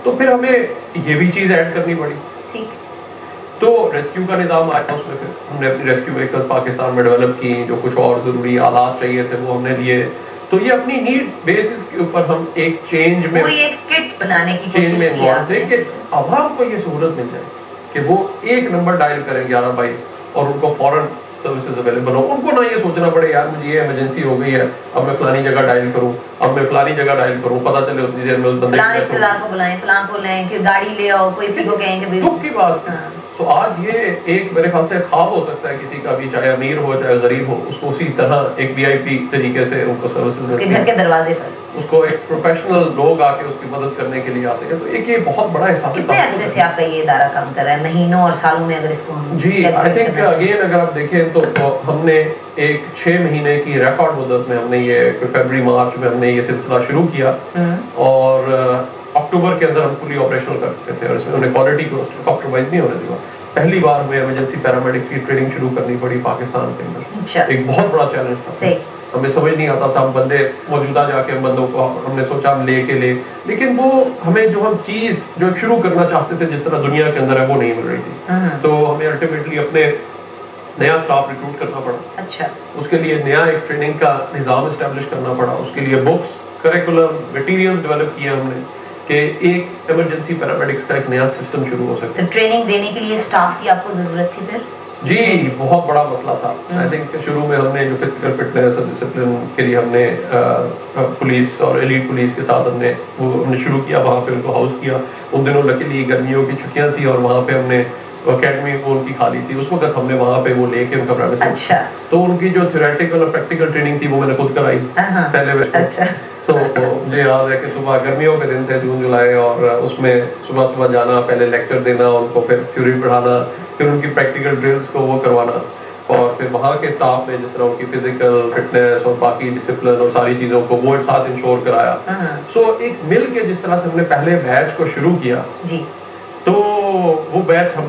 تو پھر ہمیں یہ بھی چیز ایڈ کرنی پڑی. تو ریسکیو کا نظام آیا اس میں, پھر ہم نے اپنی ریسکیو وہیکلز پاکستان میں ڈیولپ کی, جو کچھ اور ضروری آلات چاہیے تھے وہ ہم نے لیے. تو یہ اپنی نیڈ بیسس کے اوپر ہم ایک چینج میں پوری ایک کٹ بنانے کی کوشش کی انوالو تھے کہ عوام کو یہ سہولت مل جائے کہ وہ ایک نمبر ڈائل کریں 1122 اور ان کو فوراً سروسز اویلیبل ہو. ان کو نہ یہ سوچنا پڑے یار مجھے یہ ایمرجنسی ہو گئی ہے, اب میں فلانی جگہ ڈائل کروں, اب میں فلانی جگہ ڈائل کروں, پتہ چلے اتنی دیر میں اس بندے فلاں رشتہ دار کو بلائیں, فلاں کو لیں, کہ گاڑی لے آؤ, کوئی کسی کو کہیں کہ دکھ کی بات. تو آج یہ ایک میرے خیال سے خواب ہو سکتا ہے کسی کا بھی, چاہے امیر ہو چاہے غریب ہو, اس کو اسی طرح ایک VIP طریقے سے ان کو سروسز اس کے گھر کے دروازے پر, اس کو ایک پروفیشنل لوگ آ کے اس کی مدد کرنے کے لیے آتے ہیں. تو ایک یہ بہت بڑا احساس ہے. کتنے عرصے سے آپ کا یہ ادارہ کام کر رہا ہے, مہینوں اور سالوں میں اگر اس کو ہم جی آئی تھنک اگین اگر آپ دیکھیں تو ہم نے ایک 6 مہینے کی ریکارڈ مدت میں ہم نے یہ فیبرری مارچ میں ہم نے یہ سلسلہ شروع کیا, اور اکتوبر کے اندر ہم فلی آپریشنل کر چکے تھے. اور اس میں ہم نے کوالٹی کو کمپرومائز نہیں ہونے دیا. پہلی بار ہمیں ایمرجنسی پیرامیڈکس کی ٹریننگ شروع کرنی پڑی پاکستان کے اندر. ایک بہت بڑا چیلنج تھا, ہمیں سمجھ نہیں آتا تھا. ہم بندے موجودہ جا کے بندوں کو ہم نے سوچا ہم لے کے لے, لیکن وہ ہمیں جو ہم چیز جو شروع کرنا چاہتے تھے جس طرح دنیا کے اندر ہے وہ نہیں مل رہی تھی. تو ہمیں الٹیمیٹلی اپنے نیا سٹاف ریکروٹ کرنا پڑا. اچھا, اس کے لیے نیا ایک ٹریننگ کا نظام اسٹیبلش کرنا پڑا. اس کے لیے بکس, کریکولم, مٹیریلز ڈیولپ کیے ہم نے کہ ایک ایمرجنسی پیرامیڈکس کا ایک نیا سسٹم شروع ہو سکے. ٹریننگ دینے کے لیے سٹاف کی آپ کو ضرورت تھی پھر؟ جی بہت بڑا مسئلہ تھا. آئی تھنک شروع میں ہم نے جو فزیکل فٹنس اور ڈسپلن کے لیے ہم نے پولیس اور ایلیٹ پولیس کے ساتھ ہم نے شروع کیا, وہاں پہ ان کو ہاؤس کیا. ان دنوں لکیلی گرمیوں کی چھٹیاں تھیں اور وہاں پہ ہم نے اکیڈمی وہ ان کی خالی تھی, اس وقت ہم نے وہاں پہ وہ لے کے ان کا پریمس. اچھا, تو ان کی جو تھیوریٹیکل اور پریکٹیکل ٹریننگ تھی وہ میں نے خود کرائی پہلے. اچھا, تو مجھے یاد ہے کہ صبح گرمیوں کے دن تھے, جون جولائی, اور اس میں صبح جانا, پہلے لیکچر دینا ان کو, پھر تھیوری پڑھانا, پھر ان کی پریکٹیکل ڈرلز کو وہ کروانا, اور پھر وہاں کے اسٹاف نے جس طرح ان کی فزیکل فٹنس اور باقی ڈسپلن اور ساری چیزوں کو وہ ساتھ انشور کرایا. سو ایک مل کے جس طرح سے ہم نے پہلے بیچ کو شروع کیا, تو وہ بیچ ہم